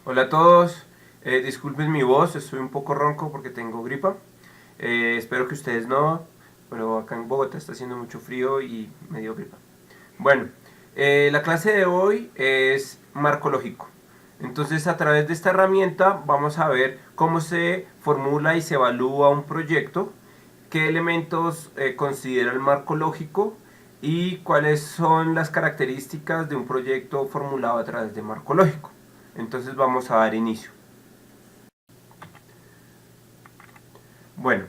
Hola a todos, disculpen mi voz, estoy un poco ronco porque tengo gripa. Espero que ustedes no, pero acá en Bogotá está haciendo mucho frío y me dio gripa. Bueno, la clase de hoy es marco lógico. Entonces, a través de esta herramienta vamos a ver cómo se formula y se evalúa un proyecto, qué elementos considera el marco lógico y cuáles son las características de un proyecto formulado a través de marco lógico. Entonces vamos a dar inicio. Bueno,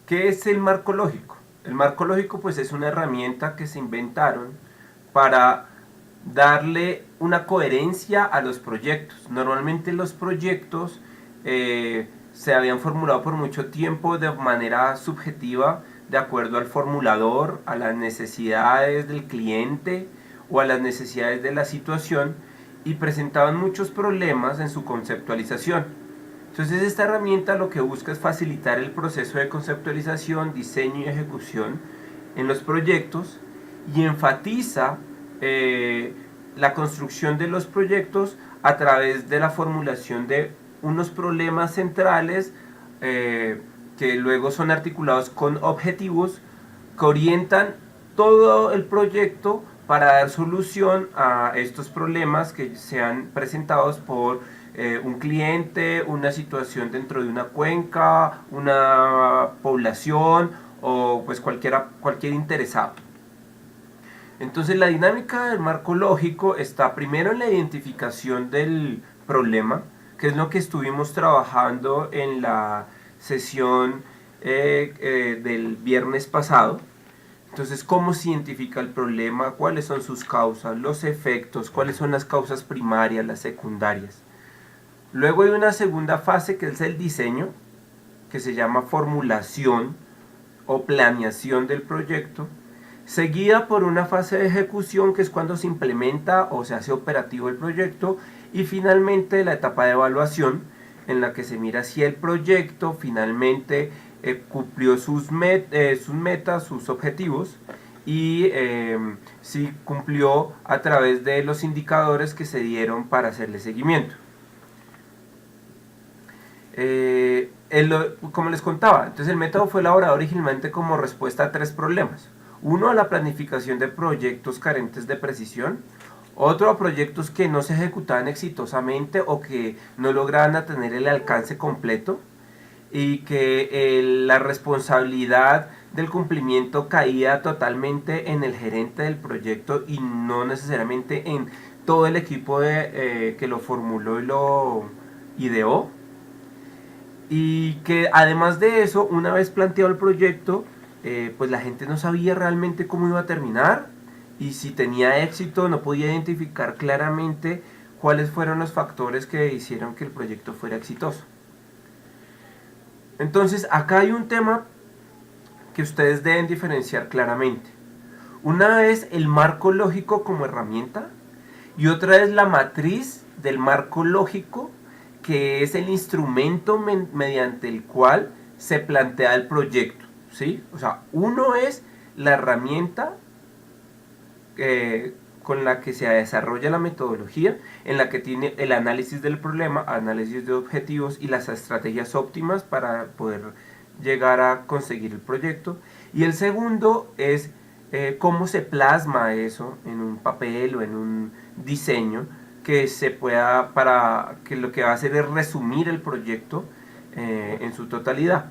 ¿qué es el marco lógico? El marco lógico pues es una herramienta que se inventaron para darle una coherencia a los proyectos. Normalmente los proyectos se habían formulado por mucho tiempo de manera subjetiva, de acuerdo al formulador, a las necesidades del cliente o a las necesidades de la situación, y presentaban muchos problemas en su conceptualización. Entonces esta herramienta lo que busca es facilitar el proceso de conceptualización, diseño y ejecución en los proyectos, y enfatiza eh, la construcción de los proyectos a través de la formulación de unos problemas centrales que luego son articulados con objetivos que orientan todo el proyecto para dar solución a estos problemas que sean presentados por un cliente, una situación dentro de una cuenca, una población o pues cualquier interesado. Entonces la dinámica del marco lógico está primero en la identificación del problema, que es lo que estuvimos trabajando en la sesión del viernes pasado. Entonces, ¿cómo se identifica el problema? ¿Cuáles son sus causas? ¿Los efectos? ¿Cuáles son las causas primarias, las secundarias? Luego hay una segunda fase que es el diseño, que se llama formulación o planeación del proyecto, seguida por una fase de ejecución, que es cuando se implementa o se hace operativo el proyecto, y finalmente la etapa de evaluación, en la que se mira si el proyecto finalmente cumplió sus metas, sus objetivos, y si cumplió a través de los indicadores que se dieron para hacerle seguimiento. Como les contaba, entonces el método fue elaborado originalmente como respuesta a tres problemas. Uno, a la planificación de proyectos carentes de precisión. Otro, a proyectos que no se ejecutaban exitosamente o que no lograban tener el alcance completo, y que la responsabilidad del cumplimiento caía totalmente en el gerente del proyecto y no necesariamente en todo el equipo que lo formuló y lo ideó. Y que además de eso, una vez planteado el proyecto, pues la gente no sabía realmente cómo iba a terminar, y si tenía éxito no podía identificar claramente cuáles fueron los factores que hicieron que el proyecto fuera exitoso. Entonces acá hay un tema que ustedes deben diferenciar claramente. Una es el marco lógico como herramienta, y otra es la matriz del marco lógico, que es el instrumento mediante el cual se plantea el proyecto, ¿sí? O sea, uno es la herramienta con la que se desarrolla la metodología, en la que tiene el análisis del problema, análisis de objetivos y las estrategias óptimas para poder llegar a conseguir el proyecto. Y el segundo es cómo se plasma eso en un papel o en un diseño que se pueda, para que lo que va a hacer es resumir el proyecto en su totalidad.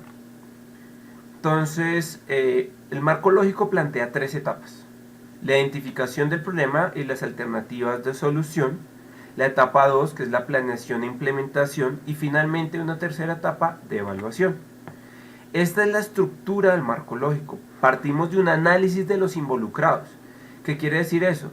Entonces, el marco lógico plantea tres etapas: la identificación del problema y las alternativas de solución, la etapa 2, que es la planeación e implementación, y finalmente una tercera etapa de evaluación. Esta es la estructura del marco lógico. Partimos de un análisis de los involucrados. ¿Qué quiere decir eso?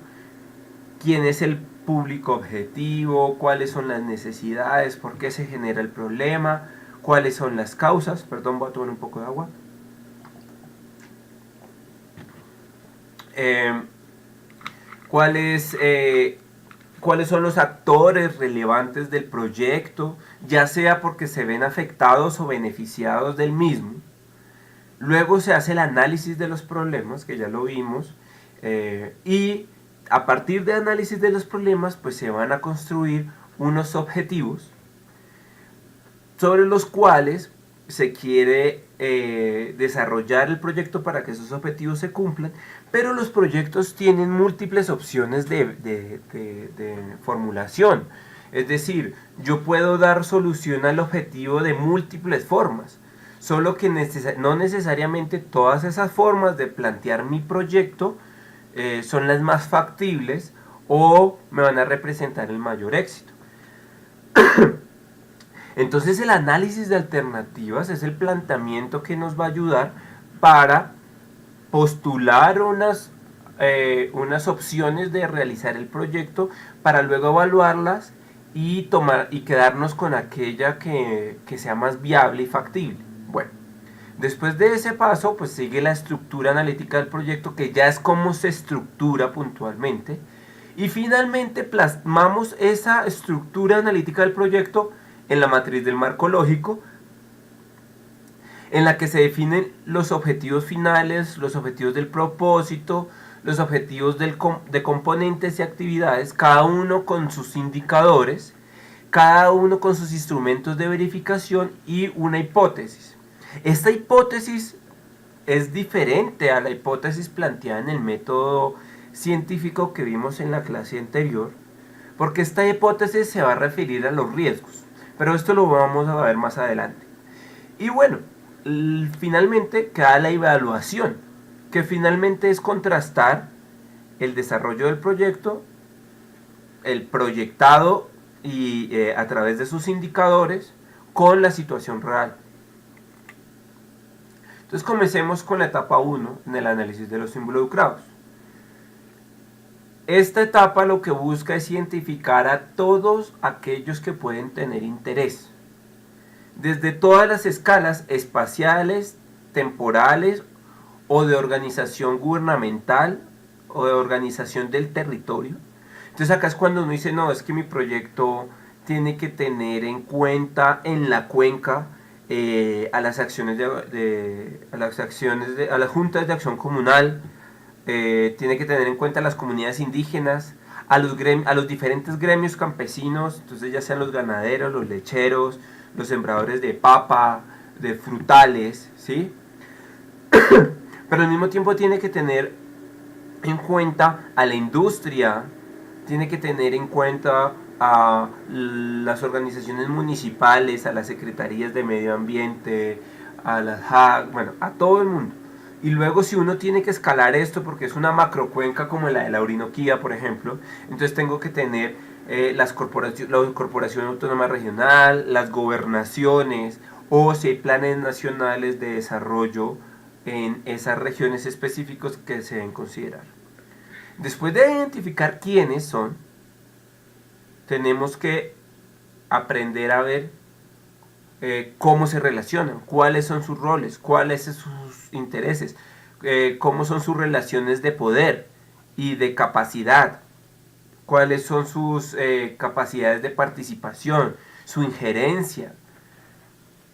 ¿Quién es el público objetivo? ¿Cuáles son las necesidades? ¿Por qué se genera el problema? ¿Cuáles son las causas? Perdón, voy a tomar un poco de agua. ¿Cuáles son los actores relevantes del proyecto, ya sea porque se ven afectados o beneficiados del mismo? Luego se hace el análisis de los problemas, que ya lo vimos, y a partir de análisis de los problemas, pues se van a construir unos objetivos sobre los cuales se quiere desarrollar el proyecto para que esos objetivos se cumplan, pero los proyectos tienen múltiples opciones de formulación. Es decir, yo puedo dar solución al objetivo de múltiples formas, solo que no necesariamente todas esas formas de plantear mi proyecto son las más factibles o me van a representar el mayor éxito. Entonces el análisis de alternativas es el planteamiento que nos va a ayudar para postular unas opciones de realizar el proyecto para luego evaluarlas y quedarnos con aquella que sea más viable y factible. Bueno, después de ese paso pues sigue la estructura analítica del proyecto, que ya es cómo se estructura puntualmente, y finalmente plasmamos esa estructura analítica del proyecto en la matriz del marco lógico, en la que se definen los objetivos finales, los objetivos del propósito, los objetivos de componentes y actividades, cada uno con sus indicadores, cada uno con sus instrumentos de verificación y una hipótesis. Esta hipótesis es diferente a la hipótesis planteada en el método científico que vimos en la clase anterior, porque esta hipótesis se va a referir a los riesgos, pero esto lo vamos a ver más adelante. Y bueno, finalmente queda la evaluación, que finalmente es contrastar el desarrollo del proyecto, el proyectado y a través de sus indicadores, con la situación real. Entonces comencemos con la etapa 1 en el análisis de los involucrados. Esta etapa lo que busca es identificar a todos aquellos que pueden tener interés, desde todas las escalas espaciales, temporales o de organización gubernamental o de organización del territorio. Entonces acá es cuando uno dice, no, es que mi proyecto tiene que tener en cuenta en la cuenca a las acciones a las juntas de acción comunal, tiene que tener en cuenta a las comunidades indígenas, a los diferentes gremios campesinos, entonces ya sean los ganaderos, los lecheros, los sembradores de papa, de frutales, ¿sí? Pero al mismo tiempo tiene que tener en cuenta a la industria, tiene que tener en cuenta a las organizaciones municipales, a las secretarías de medio ambiente, a las JAC, bueno, a todo el mundo. Y luego si uno tiene que escalar esto, porque es una macrocuenca como la de la Orinoquía, por ejemplo, entonces tengo que tener la Corporación Autónoma Regional, las gobernaciones, o si hay planes nacionales de desarrollo en esas regiones específicas que se deben considerar. Después de identificar quiénes son, tenemos que aprender a ver cómo se relacionan, cuáles son sus roles, cuáles son sus intereses, cómo son sus relaciones de poder y de capacidad, cuáles son sus capacidades de participación, su injerencia.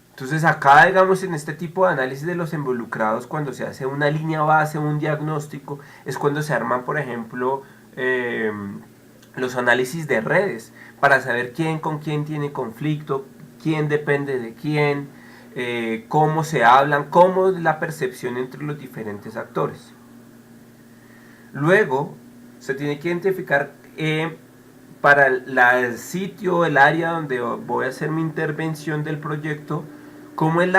Entonces acá, digamos, en este tipo de análisis de los involucrados, cuando se hace una línea base, un diagnóstico, es cuando se arman, por ejemplo, los análisis de redes, para saber quién con quién tiene conflicto, quién depende de quién, cómo se hablan, cómo es la percepción entre los diferentes actores. Luego, se tiene que identificar para el sitio, el área donde voy a hacer mi intervención del proyecto, cómo es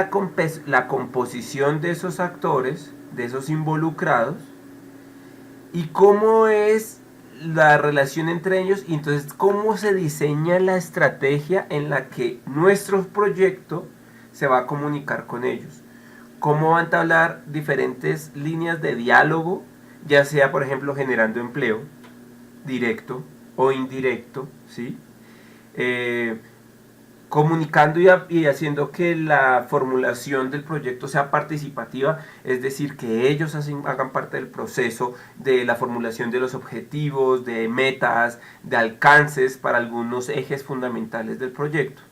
la composición de esos actores, de esos involucrados, y cómo es la relación entre ellos, y entonces cómo se diseña la estrategia en la que nuestro proyecto se va a comunicar con ellos. Cómo va a entablar diferentes líneas de diálogo, ya sea por ejemplo generando empleo, directo o indirecto, ¿sí? Comunicando y haciendo que la formulación del proyecto sea participativa, es decir, que ellos hagan parte del proceso de la formulación de los objetivos, de metas, de alcances para algunos ejes fundamentales del proyecto.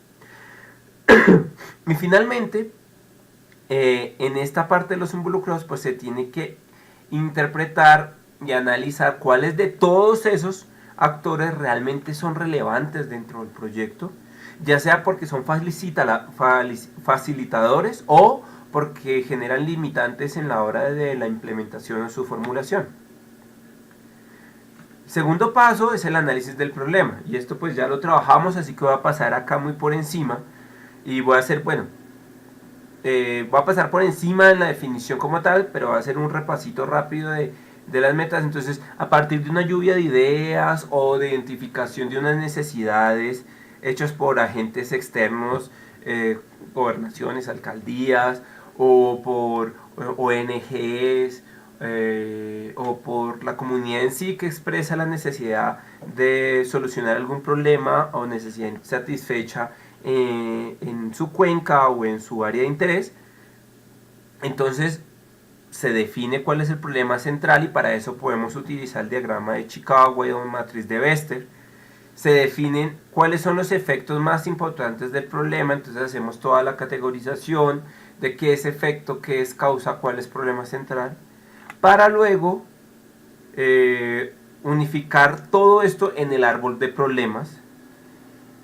Y finalmente, en esta parte de los involucrados, pues se tiene que interpretar y analizar cuáles de todos esos actores realmente son relevantes dentro del proyecto, ya sea porque son facilitadores o porque generan limitantes en la hora de la implementación o su formulación. Segundo paso es el análisis del problema, y esto pues ya lo trabajamos, así que voy a pasar acá muy por encima y voy a hacer, bueno, voy a pasar por encima en la definición como tal, pero voy a hacer un repasito rápido de las metas. Entonces, a partir de una lluvia de ideas o de identificación de unas necesidades hechas por agentes externos, gobernaciones, alcaldías, o por ONGs, o por la comunidad en sí que expresa la necesidad de solucionar algún problema o necesidad insatisfecha en su cuenca o en su área de interés. Entonces se define cuál es el problema central y para eso podemos utilizar el diagrama de Chicago o matriz de Wester. Se definen cuáles son los efectos más importantes del problema, entonces hacemos toda la categorización de qué es efecto, qué es causa, cuál es problema central, para luego unificar todo esto en el árbol de problemas.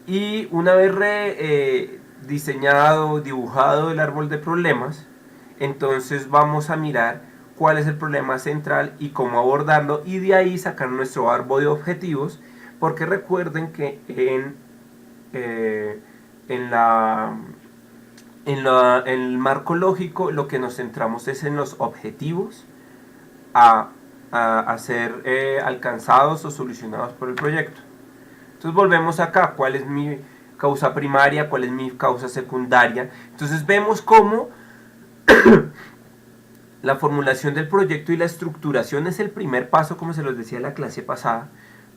Y una vez diseñado, dibujado el árbol de problemas, entonces vamos a mirar cuál es el problema central y cómo abordarlo, y de ahí sacar nuestro árbol de objetivos, porque recuerden que en el marco lógico lo que nos centramos es en los objetivos a ser alcanzados o solucionados por el proyecto. Entonces volvemos acá, cuál es mi causa primaria, cuál es mi causa secundaria. Entonces vemos cómo la formulación del proyecto y la estructuración es el primer paso, como se los decía en la clase pasada,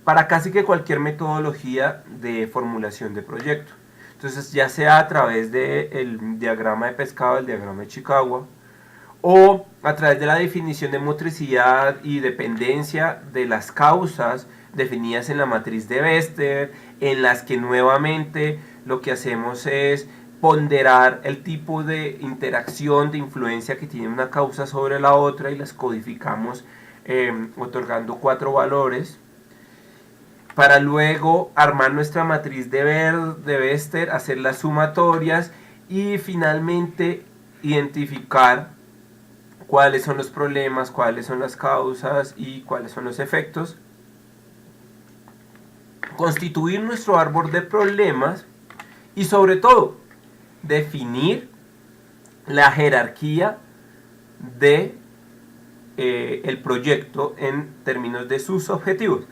para casi que cualquier metodología de formulación de proyecto. Entonces, ya sea a través del diagrama de pescado, el diagrama de Chicago, o a través de la definición de motricidad y dependencia de las causas definidas en la matriz de Wester, en las que nuevamente lo que hacemos es ponderar el tipo de interacción, de influencia que tiene una causa sobre la otra y las codificamos otorgando 4 valores, para luego armar nuestra matriz de Wester, hacer las sumatorias y finalmente identificar cuáles son los problemas, cuáles son las causas y cuáles son los efectos. Constituir nuestro árbol de problemas y sobre todo definir la jerarquía de el proyecto en términos de sus objetivos.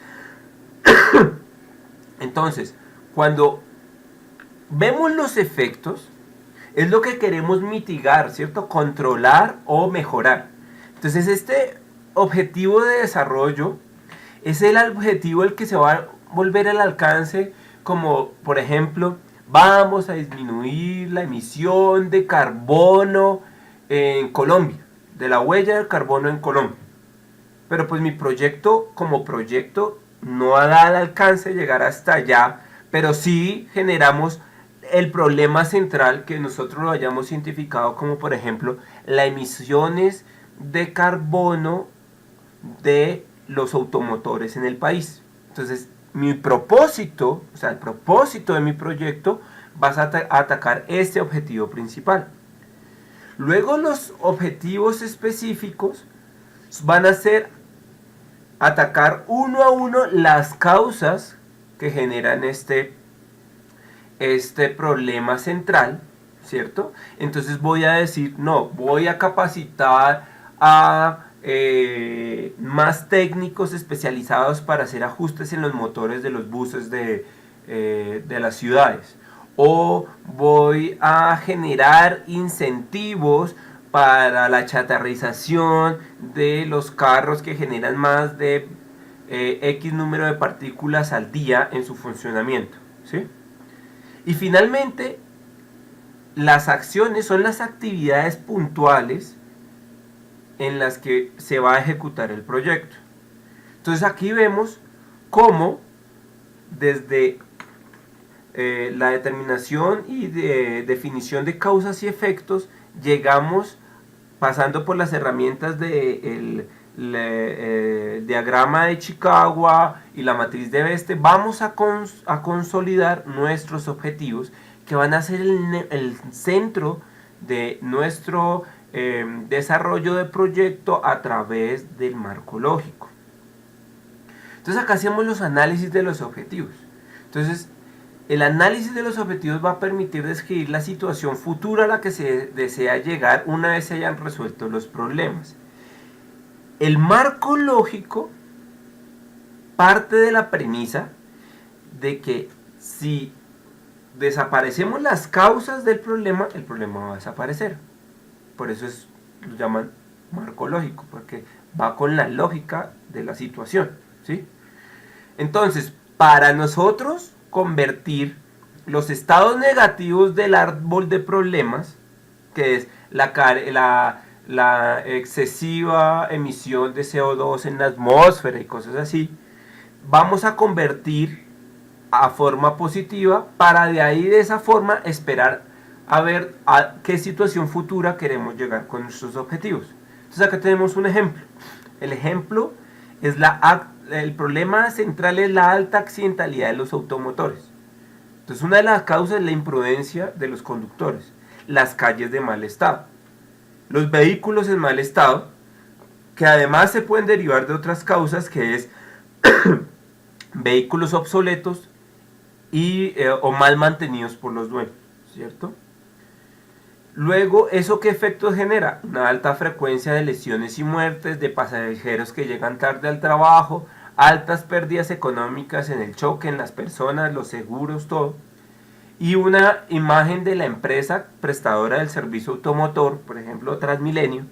Entonces, cuando vemos los efectos, es lo que queremos mitigar, ¿cierto? Controlar o mejorar. Entonces, este objetivo de desarrollo es el objetivo el que se va a volver al alcance, como por ejemplo, vamos a disminuir la emisión de carbono en Colombia, de la huella del carbono en Colombia. Pero pues mi proyecto, como proyecto, no da al alcance de llegar hasta allá, pero sí generamos el problema central que nosotros lo hayamos identificado, como por ejemplo las emisiones de carbono de los automotores en el país. Entonces, mi propósito, o sea, el propósito de mi proyecto va a atacar este objetivo principal. Luego los objetivos específicos van a ser atacar uno a uno las causas que generan este problema central, ¿cierto? Entonces voy a decir, no, voy a capacitar a más técnicos especializados para hacer ajustes en los motores de los buses de las ciudades. O voy a generar incentivos para la chatarrización de los carros que generan más de X número de partículas al día en su funcionamiento, ¿sí? Y finalmente, las acciones son las actividades puntuales en las que se va a ejecutar el proyecto. Entonces aquí vemos cómo desde la determinación y de definición de causas y efectos llegamos pasando por las herramientas del el diagrama de Chicagua y la matriz de Beste, vamos a consolidar nuestros objetivos que van a ser el centro de nuestro desarrollo de proyecto a través del marco lógico. Entonces acá hacemos los análisis de los objetivos. Entonces el análisis de los objetivos va a permitir describir la situación futura a la que se desea llegar una vez se hayan resuelto los problemas. El marco lógico parte de la premisa de que si desaparecemos las causas del problema, el problema va a desaparecer. Por eso lo llaman marco lógico, porque va con la lógica de la situación, ¿sí? Entonces, para nosotros convertir los estados negativos del árbol de problemas, que es la excesiva emisión de CO2 en la atmósfera y cosas así, vamos a convertir a forma positiva para de ahí de esa forma esperar a ver a qué situación futura queremos llegar con nuestros objetivos. Entonces acá tenemos un ejemplo. El ejemplo es el problema central es la alta accidentalidad de los automotores. Entonces una de las causas es la imprudencia de los conductores, las calles de mal estado, los vehículos en mal estado, que además se pueden derivar de otras causas, que es vehículos obsoletos o mal mantenidos por los dueños, ¿cierto? Luego, ¿eso qué efectos genera? Una alta frecuencia de lesiones y muertes, de pasajeros que llegan tarde al trabajo, altas pérdidas económicas en el choque, en las personas, los seguros, todo. Y una imagen de la empresa prestadora del servicio automotor, por ejemplo Transmilenio,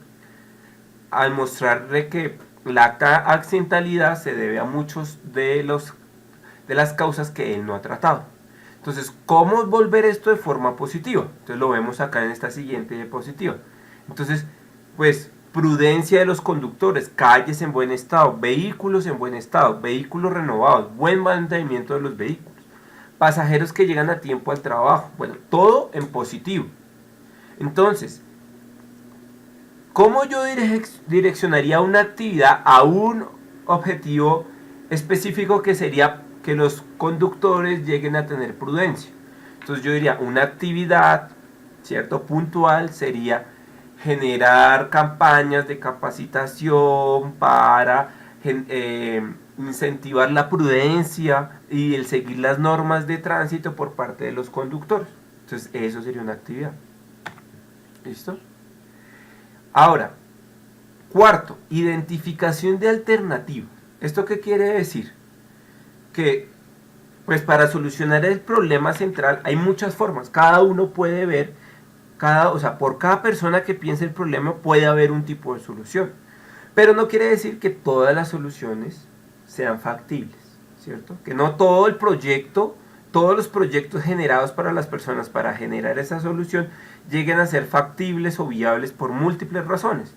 al mostrarle que la accidentalidad se debe a muchos de las causas que él no ha tratado. Entonces, ¿cómo volver esto de forma positiva? Entonces lo vemos acá en esta siguiente diapositiva. Entonces, pues, prudencia de los conductores, calles en buen estado, vehículos en buen estado, vehículos renovados, buen mantenimiento de los vehículos, pasajeros que llegan a tiempo al trabajo, bueno, todo en positivo. Entonces, ¿cómo yo direccionaría una actividad a un objetivo específico que sería que los conductores lleguen a tener prudencia? Entonces yo diría, una actividad, ¿cierto?, puntual sería generar campañas de capacitación para incentivar la prudencia y el seguir las normas de tránsito por parte de los conductores. Entonces eso sería una actividad. ¿Listo? Ahora, cuarto, identificación de alternativas. ¿Esto qué quiere decir? Que pues para solucionar el problema central hay muchas formas. Cada uno puede ver, por cada persona que piense el problema puede haber un tipo de solución. Pero no quiere decir que todas las soluciones sean factibles, ¿cierto? Que no todo el proyecto, todos los proyectos generados para las personas para generar esa solución lleguen a ser factibles o viables por múltiples razones.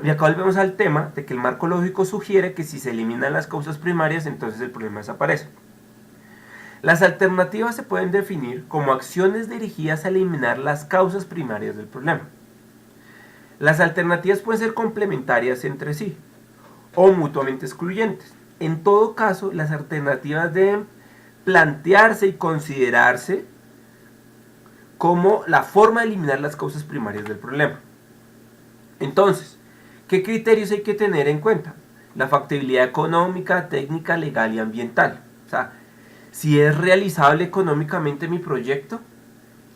Y acá volvemos al tema de que el marco lógico sugiere que si se eliminan las causas primarias, entonces el problema desaparece. Las alternativas se pueden definir como acciones dirigidas a eliminar las causas primarias del problema. Las alternativas pueden ser complementarias entre sí o mutuamente excluyentes. En todo caso, las alternativas deben plantearse y considerarse como la forma de eliminar las causas primarias del problema. Entonces, ¿qué criterios hay que tener en cuenta? La factibilidad económica, técnica, legal y ambiental. O sea, si es realizable económicamente mi proyecto,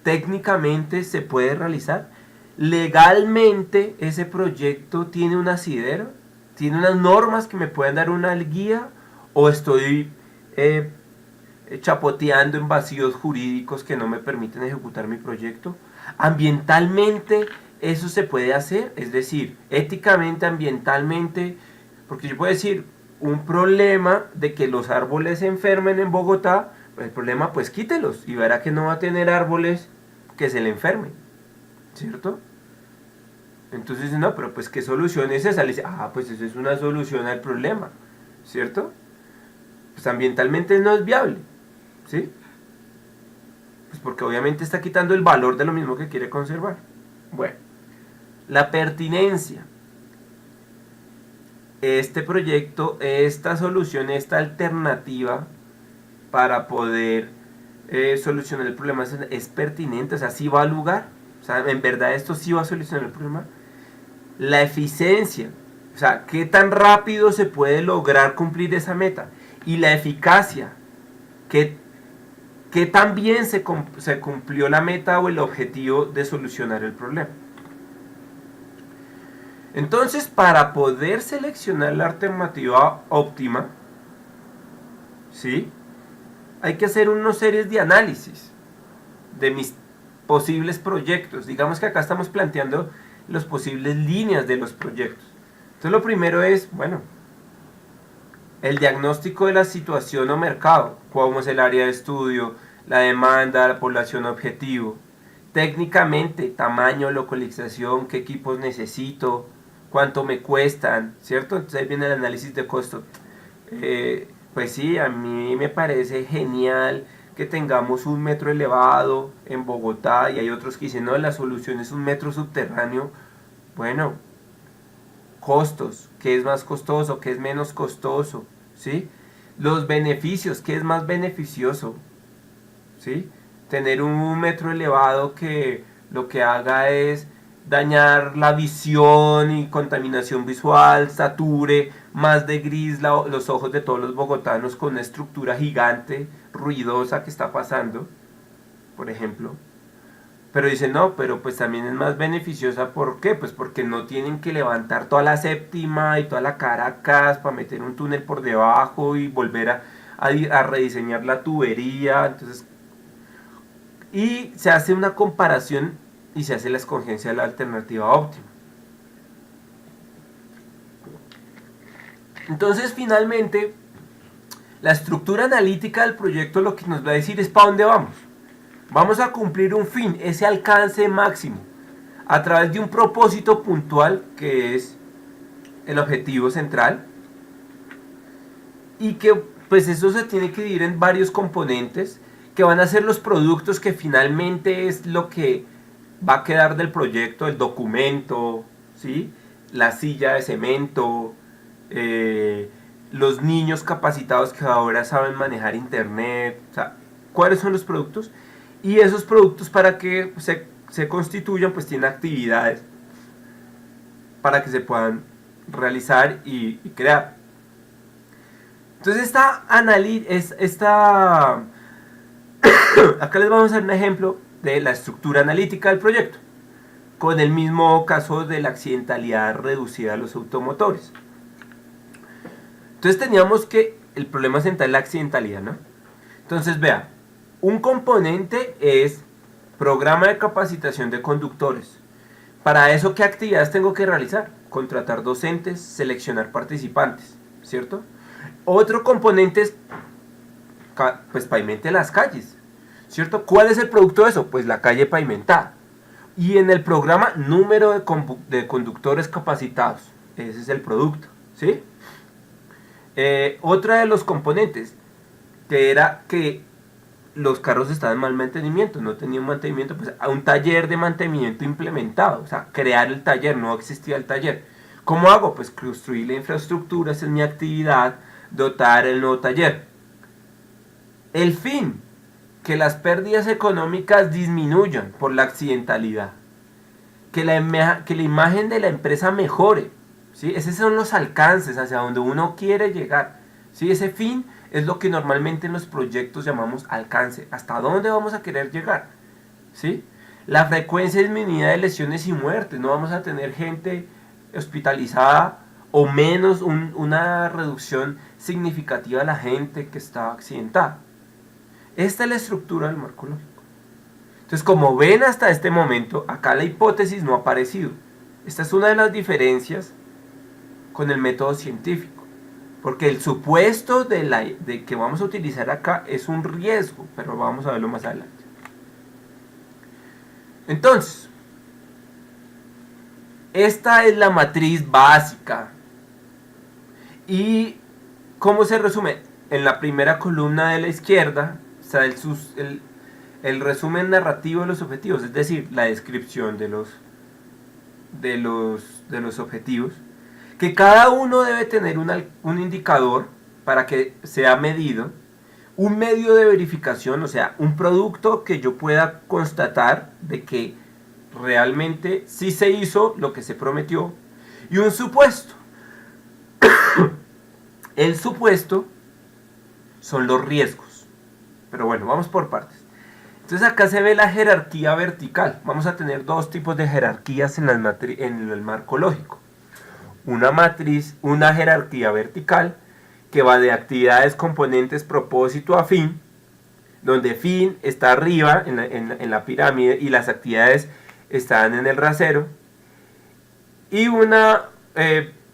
técnicamente se puede realizar, legalmente ese proyecto tiene un asidero, tiene unas normas que me pueden dar una guía, o estoy chapoteando en vacíos jurídicos que no me permiten ejecutar mi proyecto. Ambientalmente eso se puede hacer, es decir, éticamente, ambientalmente, porque yo puedo decir un problema de que los árboles se enfermen en Bogotá, pues el problema, pues quítelos y verá que no va a tener árboles que se le enfermen, ¿cierto? Entonces, no, pero pues ¿qué solución es esa? Le dice, pues eso es una solución al problema, ¿cierto? Pues ambientalmente no es viable, ¿sí? Pues porque obviamente está quitando el valor de lo mismo que quiere conservar. Bueno, la pertinencia. este proyecto, esta solución, esta alternativa para poder solucionar el problema es pertinente, o sea, sí va al lugar, o sea, en verdad esto sí va a solucionar el problema. La eficiencia, o sea, qué tan rápido se puede lograr cumplir esa meta. Y la eficacia, qué tan bien se cumplió la meta o el objetivo de solucionar el problema. Entonces, para poder seleccionar la alternativa óptima, ¿sí?, hay que hacer unas series de análisis de mis posibles proyectos. Digamos que acá estamos planteando las posibles líneas de los proyectos. Entonces lo primero es, bueno, el diagnóstico de la situación o mercado, cómo es el área de estudio, la demanda, la población objetivo. Técnicamente, tamaño, localización, qué equipos necesito, cuánto me cuestan, ¿cierto? Entonces ahí viene el análisis de costo. Pues sí, a mí me parece genial que tengamos un metro elevado en Bogotá y hay otros que dicen, no, la solución es un metro subterráneo. Bueno, costos, qué es más costoso, qué es menos costoso, ¿sí? Los beneficios, qué es más beneficioso, ¿sí? Tener un metro elevado que lo que haga es dañar la visión y contaminación visual, sature más de gris los ojos de todos los bogotanos con una estructura gigante, ruidosa que está pasando, por ejemplo. Pero dicen, no, pero pues también es más beneficiosa, ¿por qué? Pues porque no tienen que levantar toda la séptima y toda la Caracas para meter un túnel por debajo y volver a rediseñar la tubería. Entonces, y se hace una comparación y se hace la escogencia de la alternativa óptima. Entonces, finalmente, la estructura analítica del proyecto lo que nos va a decir es para dónde vamos. Vamos a cumplir un fin, ese alcance máximo, a través de un propósito puntual que es el objetivo central, y que pues eso se tiene que dividir en varios componentes que van a ser los productos que finalmente es lo que va a quedar del proyecto, el documento, ¿sí?, la silla de cemento, los niños capacitados que ahora saben manejar internet, o sea, cuáles son los productos, y esos productos para que se constituyan pues tienen actividades para que se puedan realizar y crear. Entonces acá les vamos a dar un ejemplo de la estructura analítica del proyecto, con el mismo caso de la accidentalidad reducida a los automotores. Entonces teníamos que el problema central es la accidentalidad, ¿no? Entonces vea, un componente es programa de capacitación de conductores. Para eso, ¿qué actividades tengo que realizar? Contratar docentes, seleccionar participantes, ¿cierto? Otro componente es, pues, pavimente las calles, ¿cierto? ¿Cuál es el producto de eso? Pues la calle pavimentada. Y en el programa, número de conductores capacitados. Ese es el producto, ¿sí? Otra de los componentes, que era que los carros estaban en mal mantenimiento, no tenían mantenimiento, pues a un taller de mantenimiento implementado, o sea, crear el taller, no existía el taller. ¿Cómo hago? Pues construir la infraestructura, esa es mi actividad, dotar el nuevo taller. El fin, que las pérdidas económicas disminuyan por la accidentalidad, que la imagen de la empresa mejore, ¿sí? Esos son los alcances hacia donde uno quiere llegar, ¿sí? Ese fin es lo que normalmente en los proyectos llamamos alcance, hasta dónde vamos a querer llegar, ¿sí? La frecuencia disminuida de lesiones y muertes, no vamos a tener gente hospitalizada o menos una reducción significativa de la gente que está accidentada. Esta es la estructura del marco lógico. Entonces, como ven hasta este momento, acá la hipótesis no ha aparecido. Esta es una de las diferencias con el método científico. Porque el supuesto de que vamos a utilizar acá es un riesgo, pero vamos a verlo más adelante. Entonces, esta es la matriz básica. ¿Y cómo se resume? En la primera columna de la izquierda está el resumen narrativo de los objetivos, es decir, la descripción de los objetivos, que cada uno debe tener un indicador para que sea medido, un medio de verificación, o sea, un producto que yo pueda constatar de que realmente sí se hizo lo que se prometió, y un supuesto. El supuesto son los riesgos. Pero bueno, vamos por partes. Entonces acá se ve la jerarquía vertical. Vamos a tener dos tipos de jerarquías en el marco lógico. Una matriz, una jerarquía vertical que va de actividades, componentes, propósito a fin, donde fin está arriba en la pirámide y las actividades están en el rasero, y una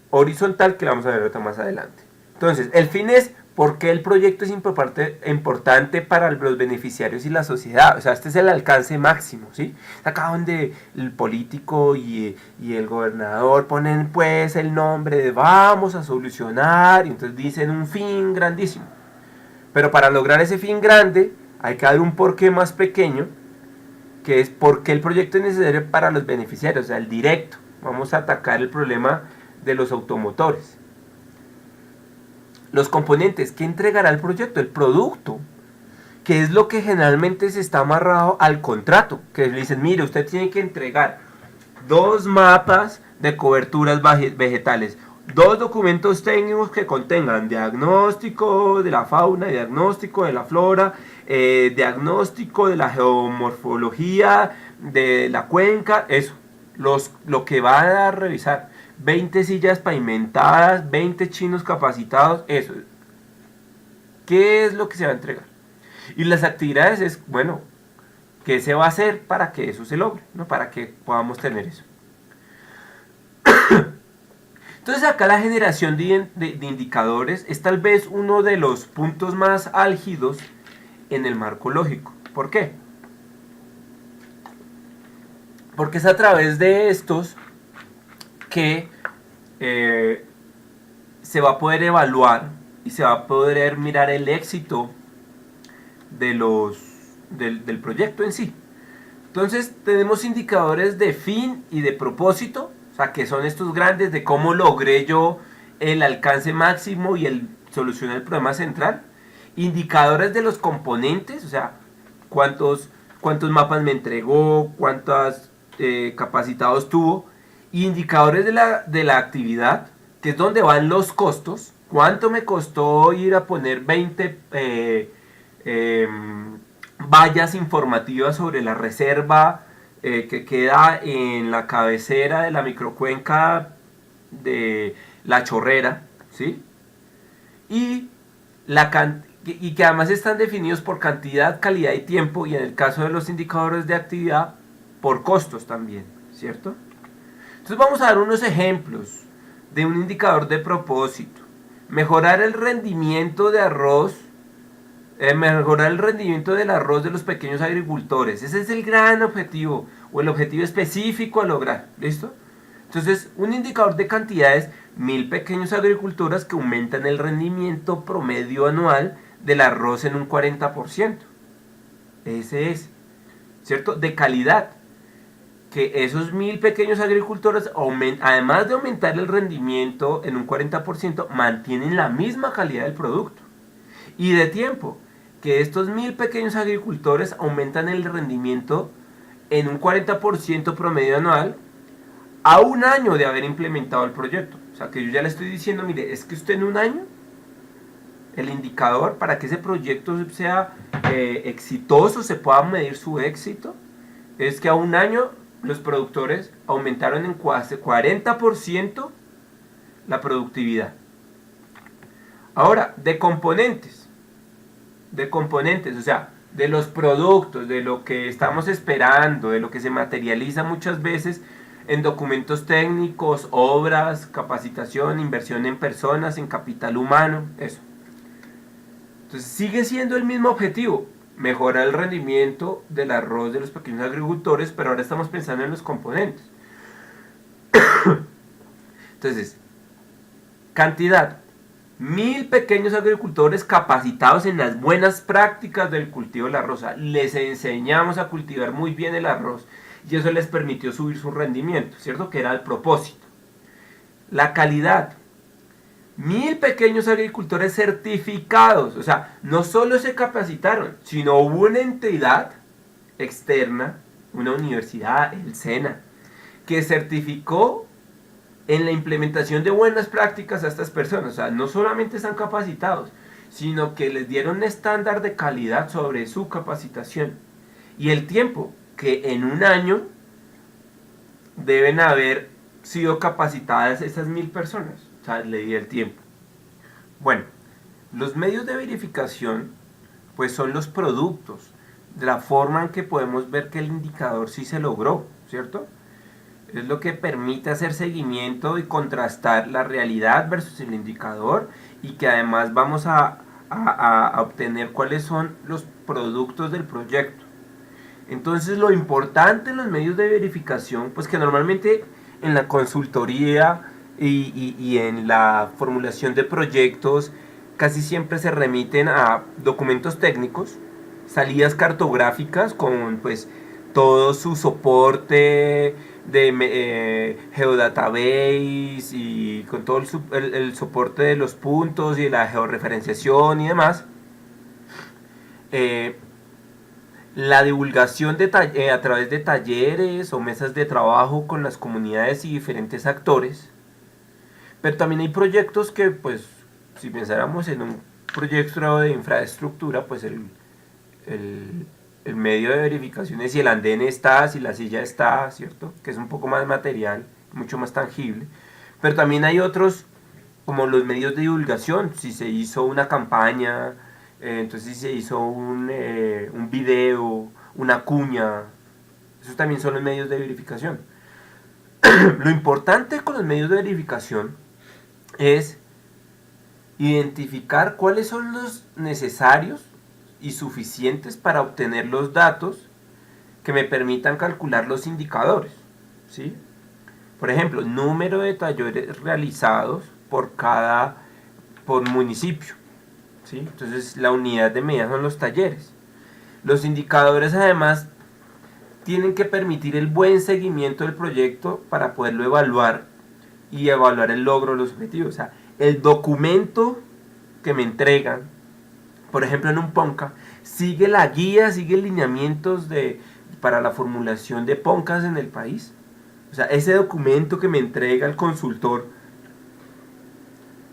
horizontal que la vamos a ver ahorita más adelante. Entonces, el fin es por qué el proyecto es importante para los beneficiarios y la sociedad. O sea, este es el alcance máximo, ¿sí? Acá donde el político y el gobernador ponen pues el nombre de vamos a solucionar, y entonces dicen un fin grandísimo. Pero para lograr ese fin grande hay que dar un porqué más pequeño, que es por qué el proyecto es necesario para los beneficiarios, o sea, el directo. Vamos a atacar el problema de los automotores. Los componentes, ¿qué entregará el proyecto? El producto, que es lo que generalmente se está amarrado al contrato, que le dicen, mire, usted tiene que entregar 2 mapas de coberturas vegetales, 2 documentos técnicos que contengan diagnóstico de la fauna, diagnóstico de la flora, diagnóstico de la geomorfología de la cuenca, eso, lo que va a revisar. 20 sillas pavimentadas, 20 chinos capacitados, eso. ¿Qué es lo que se va a entregar? Y las actividades es, bueno, ¿qué se va a hacer para que eso se logre? ¿No? Para que podamos tener eso. Entonces acá la generación de indicadores es tal vez uno de los puntos más álgidos en el marco lógico. ¿Por qué? Porque es a través de estos que se va a poder evaluar y se va a poder mirar el éxito del proyecto en sí. Entonces tenemos indicadores de fin y de propósito, o sea, que son estos grandes de cómo logré yo el alcance máximo y el solucionar el problema central. Indicadores de los componentes, o sea, cuántos mapas me entregó, cuántos capacitados tuvo. Indicadores de la actividad, que es donde van los costos. ¿Cuánto me costó ir a poner 20 vallas informativas sobre la reserva que queda en la cabecera de la microcuenca de La Chorrera, ¿sí? Y que además están definidos por cantidad, calidad y tiempo, y en el caso de los indicadores de actividad, por costos también, ¿cierto? Entonces vamos a dar unos ejemplos de un indicador de propósito. Mejorar el rendimiento de arroz, mejorar el rendimiento del arroz de los pequeños agricultores. Ese es el gran objetivo, o el objetivo específico a lograr, ¿listo? Entonces, un indicador de cantidades, 1000 pequeños agricultoras que aumentan el rendimiento promedio anual del arroz en un 40%. Ese es, ¿cierto? De calidad. Que esos 1000 pequeños agricultores, además de aumentar el rendimiento en un 40%, mantienen la misma calidad del producto. Y de tiempo, que estos 1000 pequeños agricultores aumentan el rendimiento en un 40% promedio anual a un año de haber implementado el proyecto. O sea, que yo ya le estoy diciendo, mire, es que usted en un año, el indicador para que ese proyecto sea exitoso, se pueda medir su éxito, es que a un año los productores aumentaron en casi 40% la productividad. Ahora, de componentes, o sea, de los productos, de lo que estamos esperando, de lo que se materializa muchas veces en documentos técnicos, obras, capacitación, inversión en personas, en capital humano, eso. Entonces sigue siendo el mismo objetivo, mejorar el rendimiento del arroz de los pequeños agricultores, pero ahora estamos pensando en los componentes. Entonces, cantidad, 1000 pequeños agricultores capacitados en las buenas prácticas del cultivo del arroz. Les enseñamos a cultivar muy bien el arroz y eso les permitió subir su rendimiento, ¿cierto? Que era el propósito. La calidad. 1000 pequeños agricultores certificados. O sea, no solo se capacitaron, sino hubo una entidad externa, una universidad, el SENA, que certificó en la implementación de buenas prácticas a estas personas. O sea, no solamente están capacitados, sino que les dieron un estándar de calidad sobre su capacitación. Y el tiempo, que en un año deben haber sido capacitadas esas 1000 personas. O sea, le di el tiempo. Bueno, los medios de verificación pues son los productos, de la forma en que podemos ver que el indicador sí se logró, ¿cierto? Es lo que permite hacer seguimiento y contrastar la realidad versus el indicador, y que además vamos a obtener cuáles son los productos del proyecto. Entonces lo importante en los medios de verificación, pues que normalmente en la consultoría y en la formulación de proyectos casi siempre se remiten a documentos técnicos, salidas cartográficas con pues todo su soporte de geodatabase y con todo el soporte de los puntos y la georreferenciación y demás. Eh, la divulgación a través de talleres o mesas de trabajo con las comunidades y diferentes actores. Pero también hay proyectos que, pues, si pensáramos en un proyecto de infraestructura, pues el medio de verificación es si el andén está, si la silla está, ¿cierto? Que es un poco más material, mucho más tangible. Pero también hay otros, como los medios de divulgación, si se hizo una campaña, entonces si se hizo un video, una cuña, esos también son los medios de verificación. Lo importante con los medios de verificación es identificar cuáles son los necesarios y suficientes para obtener los datos que me permitan calcular los indicadores, ¿sí? Por ejemplo, número de talleres realizados por municipio, ¿sí? Entonces la unidad de medida son los talleres. Los indicadores además tienen que permitir el buen seguimiento del proyecto para poderlo evaluar y evaluar el logro de los objetivos. O sea, el documento que me entregan, por ejemplo en un PONCA, sigue la guía, sigue lineamientos para la formulación de PONCAs en el país. O sea, ese documento que me entrega el consultor,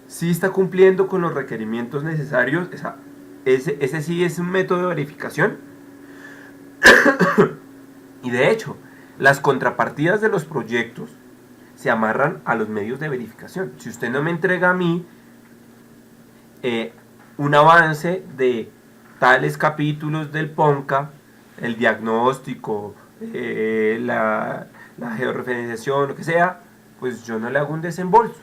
¿sí está cumpliendo con los requerimientos necesarios? O sea, ese sí es un método de verificación. Y de hecho, las contrapartidas de los proyectos se amarran a los medios de verificación. Si usted no me entrega a mí un avance de tales capítulos del PONCA, el diagnóstico, la georreferenciación, lo que sea, pues yo no le hago un desembolso,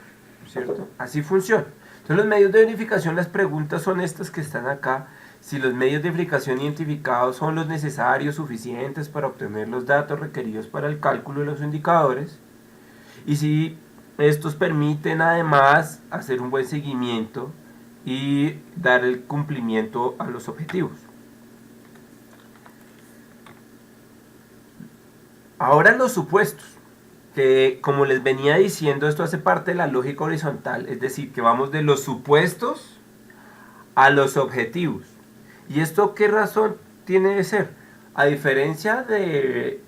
¿cierto? Así funciona. Entonces los medios de verificación, las preguntas son estas que están acá. Si los medios de verificación identificados son los necesarios, suficientes para obtener los datos requeridos para el cálculo de los indicadores, y si estos permiten además hacer un buen seguimiento y dar el cumplimiento a los objetivos. Ahora los supuestos, que como les venía diciendo, esto hace parte de la lógica horizontal, es decir, que vamos de los supuestos a los objetivos. ¿Y esto qué razón tiene de ser? A diferencia de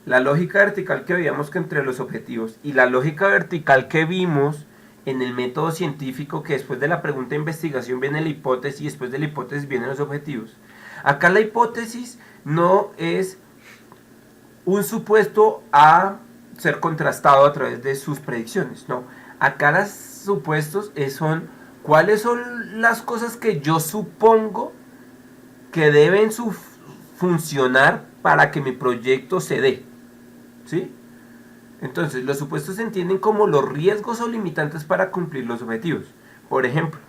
la lógica vertical que veíamos que entre los objetivos y la lógica vertical que vimos en el método científico, que después de la pregunta de investigación viene la hipótesis y después de la hipótesis vienen los objetivos. Acá la hipótesis no es un supuesto a ser contrastado a través de sus predicciones, no. Acá los supuestos son cuáles son las cosas que yo supongo que deben funcionar para que mi proyecto se dé, ¿sí? Entonces, los supuestos se entienden como los riesgos o limitantes para cumplir los objetivos. Por ejemplo,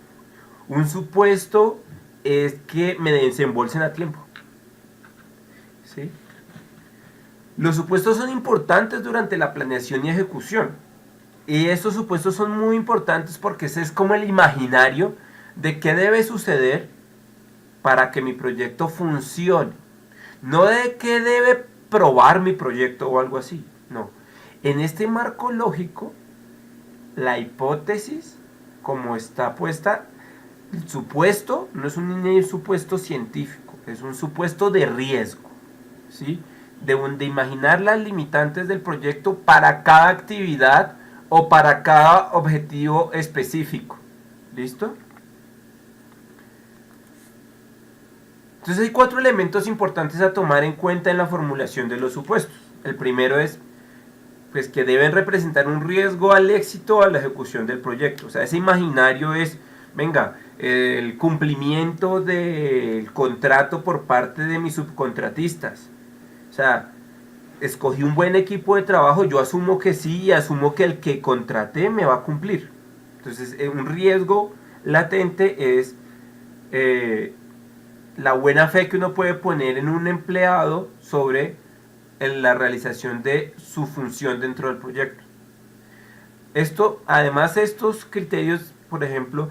un supuesto es que me desembolsen a tiempo, ¿sí? Los supuestos son importantes durante la planeación y ejecución. Y estos supuestos son muy importantes porque ese es como el imaginario de qué debe suceder para que mi proyecto funcione. No de qué debe probar mi proyecto o algo así, no. En este marco lógico la hipótesis como está puesta. El supuesto no es un supuesto científico, es un supuesto de riesgo, ¿sí? De imaginar las limitantes del proyecto para cada actividad o para cada objetivo específico. ¿Listo? Entonces hay 4 elementos importantes a tomar en cuenta en la formulación de los supuestos. El primero es pues, que deben representar un riesgo al éxito o a la ejecución del proyecto. O sea, ese imaginario es, venga, el cumplimiento del contrato por parte de mis subcontratistas. O sea, escogí un buen equipo de trabajo, yo asumo que sí y asumo que el que contraté me va a cumplir. Entonces, un riesgo latente es la buena fe que uno puede poner en un empleado sobre la realización de su función dentro del proyecto. Además, estos criterios, por ejemplo,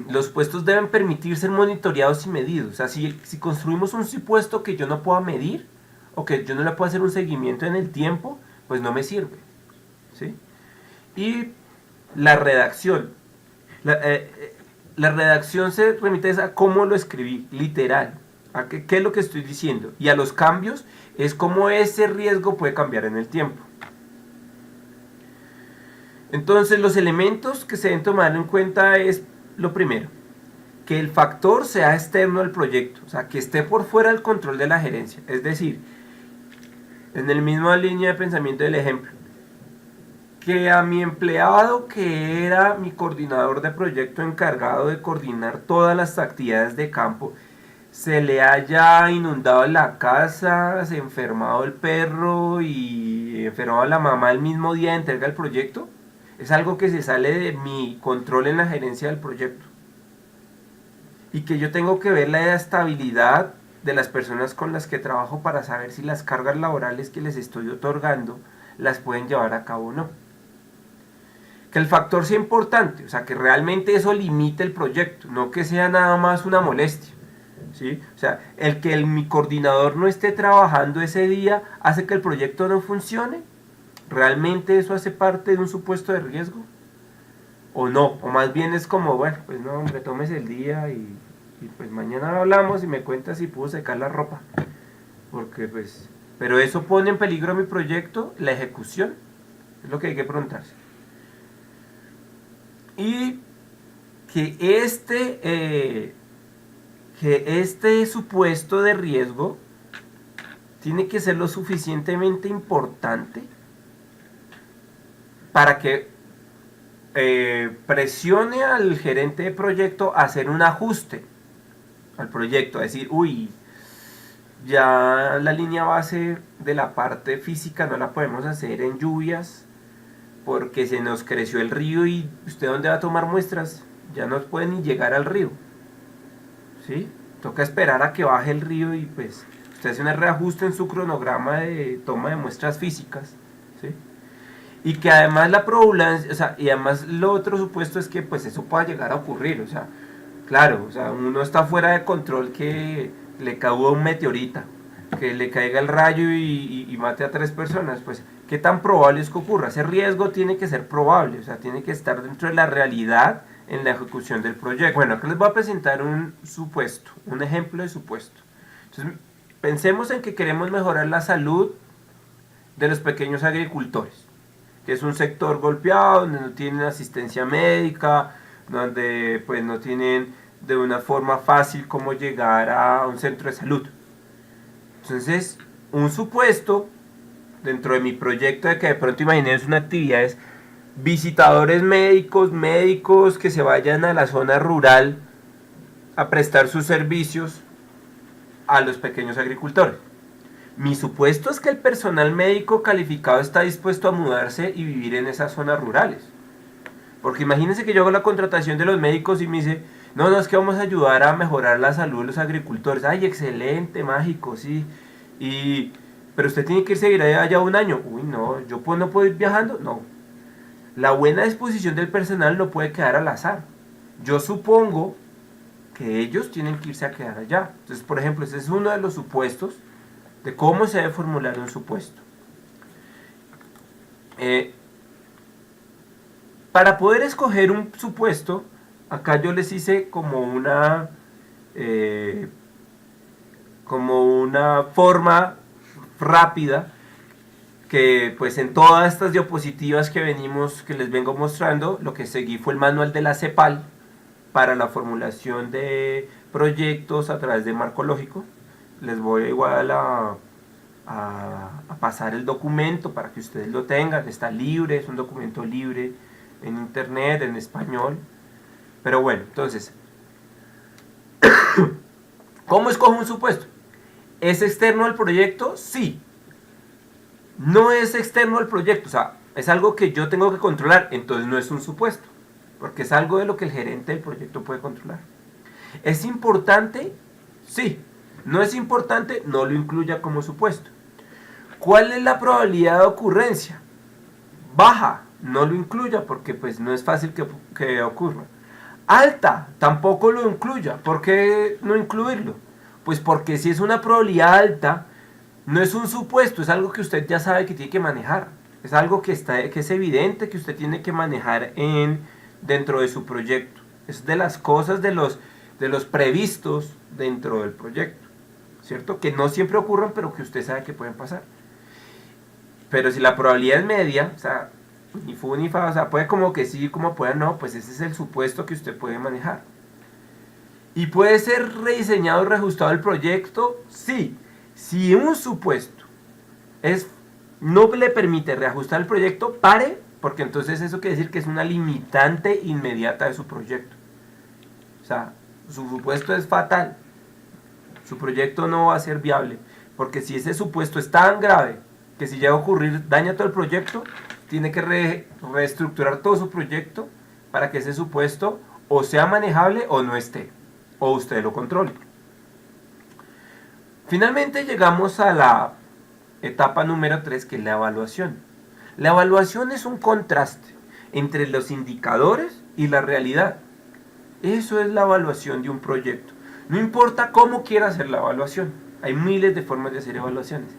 los puestos deben permitir ser monitoreados y medidos. O sea, si construimos un supuesto que yo no pueda medir o que yo no le pueda hacer un seguimiento en el tiempo, pues no me sirve, ¿sí? Y la redacción. La redacción se remite a cómo lo escribí, literal, a qué es lo que estoy diciendo. Y a los cambios es cómo ese riesgo puede cambiar en el tiempo. Entonces los elementos que se deben tomar en cuenta es lo primero, que el factor sea externo al proyecto, o sea, que esté por fuera del control de la gerencia. Es decir, en la misma línea de pensamiento del ejemplo, que a mi empleado, que era mi coordinador de proyecto encargado de coordinar todas las actividades de campo, se le haya inundado la casa, se enfermado el perro y enfermado la mamá el mismo día de entrega del proyecto, es algo que se sale de mi control en la gerencia del proyecto. Y que yo tengo que ver la estabilidad de las personas con las que trabajo para saber si las cargas laborales que les estoy otorgando las pueden llevar a cabo o no. Que el factor sea importante, o sea, que realmente eso limite el proyecto, no que sea nada más una molestia. ¿Sí? O sea, el que mi coordinador no esté trabajando ese día hace que el proyecto no funcione. ¿Realmente eso hace parte de un supuesto de riesgo? ¿O no? O más bien es como, bueno, pues no, hombre, tomes el día y pues mañana hablamos y me cuentas si pudo secar la ropa. Porque pues, pero eso pone en peligro mi proyecto, la ejecución. Es lo que hay que preguntarse. Y que este supuesto de riesgo tiene que ser lo suficientemente importante para que presione al gerente de proyecto a hacer un ajuste al proyecto, a decir, uy, ya la línea base de la parte física no la podemos hacer en lluvias porque se nos creció el río y usted dónde va a tomar muestras, ya no puede ni llegar al río, ¿sí? Toca esperar a que baje el río y pues usted hace un reajuste en su cronograma de toma de muestras físicas, ¿sí? Y que además la probabilidad, o sea, y además lo otro supuesto es que pues eso pueda llegar a ocurrir, o sea, claro, o sea, uno está fuera de control que le caiga un meteorita, que le caiga el rayo y mate a 3 personas, pues, ¿qué tan probable es que ocurra? Ese riesgo tiene que ser probable, o sea, tiene que estar dentro de la realidad en la ejecución del proyecto. Bueno, acá les voy a presentar un supuesto, un ejemplo de supuesto. Entonces, pensemos en que queremos mejorar la salud de los pequeños agricultores, que es un sector golpeado, donde no tienen asistencia médica, donde pues no tienen de una forma fácil cómo llegar a un centro de salud. Entonces, un supuesto dentro de mi proyecto de que de pronto imaginemos una actividad es visitadores médicos que se vayan a la zona rural a prestar sus servicios a los pequeños agricultores. Mi supuesto es que el personal médico calificado está dispuesto a mudarse y vivir en esas zonas rurales. Porque imagínense que yo hago la contratación de los médicos y me dice, no, es que vamos a ayudar a mejorar la salud de los agricultores. Ay, excelente, mágico, sí. Pero usted tiene que irse a ir allá un año. Uy, no, yo no puedo ir viajando. No. La buena disposición del personal no puede quedar al azar. Yo supongo que ellos tienen que irse a quedar allá. Entonces, por ejemplo, ese es uno de los supuestos de cómo se debe formular un supuesto. Eh, para poder escoger un supuesto, acá yo les hice como una forma rápida que pues en todas estas diapositivas que les vengo mostrando, lo que seguí fue el manual de la CEPAL para la formulación de proyectos a través de marco lógico. Les voy igual a pasar el documento para que ustedes lo tengan. Está libre, es un documento libre en internet, en español. Pero bueno, entonces, ¿cómo escojo un supuesto? ¿Es externo al proyecto? Sí. No es externo al proyecto, o sea, es algo que yo tengo que controlar, entonces no es un supuesto, porque es algo de lo que el gerente del proyecto puede controlar. ¿Es importante? Sí. ¿No es importante? No lo incluya como supuesto. ¿Cuál es la probabilidad de ocurrencia? Baja, no lo incluya porque pues no es fácil que ocurra. Alta, tampoco lo incluya. ¿Por qué no incluirlo? Pues porque si es una probabilidad alta, no es un supuesto, es algo que usted ya sabe que tiene que manejar. Es algo que es evidente que usted tiene que manejar dentro de su proyecto. Es de las cosas de los previstos dentro del proyecto, ¿cierto? Que no siempre ocurren, pero que usted sabe que pueden pasar. Pero si la probabilidad es media, o sea, ni fu ni fa, o sea, puede como que sí, como puede no, pues ese es el supuesto que usted puede manejar. ¿Y puede ser rediseñado y reajustado el proyecto? Sí. Si un supuesto no le permite reajustar el proyecto, pare, porque entonces eso quiere decir que es una limitante inmediata de su proyecto. O sea, su supuesto es fatal. Su proyecto no va a ser viable, porque si ese supuesto es tan grave que si llega a ocurrir daña todo el proyecto, tiene que reestructurar todo su proyecto para que ese supuesto o sea manejable o no esté, o usted lo controle. Finalmente llegamos a la etapa número 3, que es la evaluación. La evaluación es un contraste entre los indicadores y la realidad. Eso es la evaluación de un proyecto. No importa cómo quiera hacer la evaluación. Hay miles de formas de hacer evaluaciones.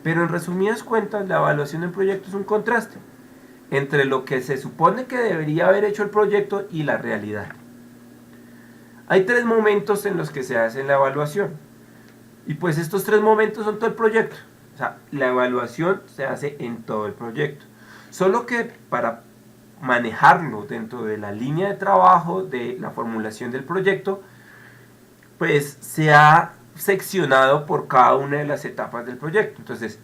Pero en resumidas cuentas, la evaluación del proyecto es un contraste entre lo que se supone que debería haber hecho el proyecto y la realidad. Hay 3 momentos en los que se hace la evaluación. Y pues estos 3 momentos son todo el proyecto. O sea, la evaluación se hace en todo el proyecto. Solo que para manejarlo dentro de la línea de trabajo de la formulación del proyecto, pues se ha seccionado por cada una de las etapas del proyecto. Entonces,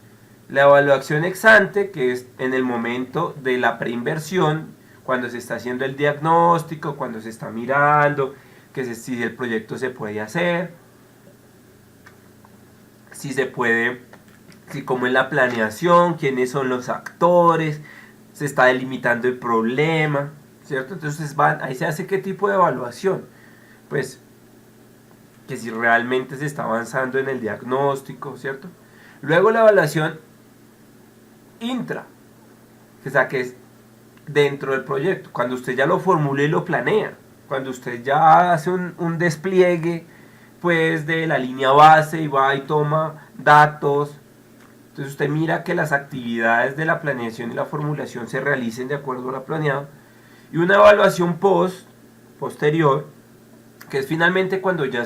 la evaluación ex ante, que es en el momento de la preinversión, cuando se está haciendo el diagnóstico, cuando se está mirando, si el proyecto se puede hacer, si se puede, si cómo es la planeación, quiénes son los actores, se está delimitando el problema, ¿cierto? Entonces ahí se hace qué tipo de evaluación. Pues que si realmente se está avanzando en el diagnóstico, ¿cierto? Luego la evaluación intra, o sea, que es dentro del proyecto, cuando usted ya lo formula y lo planea, cuando usted ya hace un despliegue pues de la línea base y va y toma datos. Entonces usted mira que las actividades de la planeación y la formulación se realicen de acuerdo a lo planeado. Y una evaluación posterior, que es finalmente cuando ya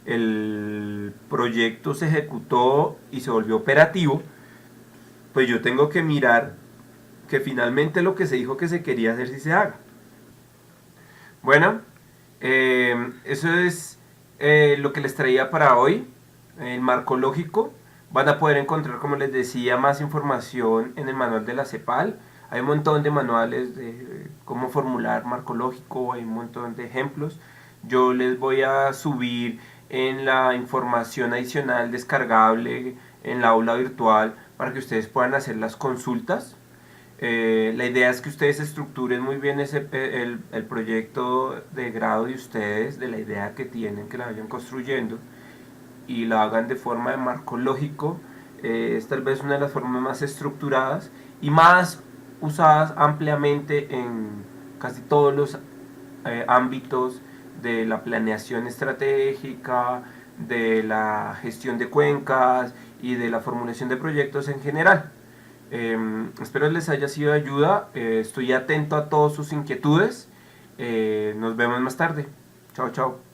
el proyecto se ejecutó y se volvió operativo, pues yo tengo que mirar que finalmente lo que se dijo que se quería hacer sí se haga. Bueno, eso es lo que les traía para hoy, el marco lógico. Van a poder encontrar, como les decía, más información en el manual de la CEPAL. Hay un montón de manuales de cómo formular marco lógico, hay un montón de ejemplos. Yo les voy a subir en la información adicional descargable en la aula virtual para que ustedes puedan hacer las consultas. La idea es que ustedes estructuren muy bien el proyecto de grado de ustedes, de la idea que tienen, que la vayan construyendo y lo hagan de forma de marco lógico. Es tal vez una de las formas más estructuradas y más usadas ampliamente en casi todos los ámbitos de la planeación estratégica, de la gestión de cuencas y de la formulación de proyectos en general. Espero les haya sido de ayuda. Estoy atento a todas sus inquietudes. Nos vemos más tarde. Chao, chao.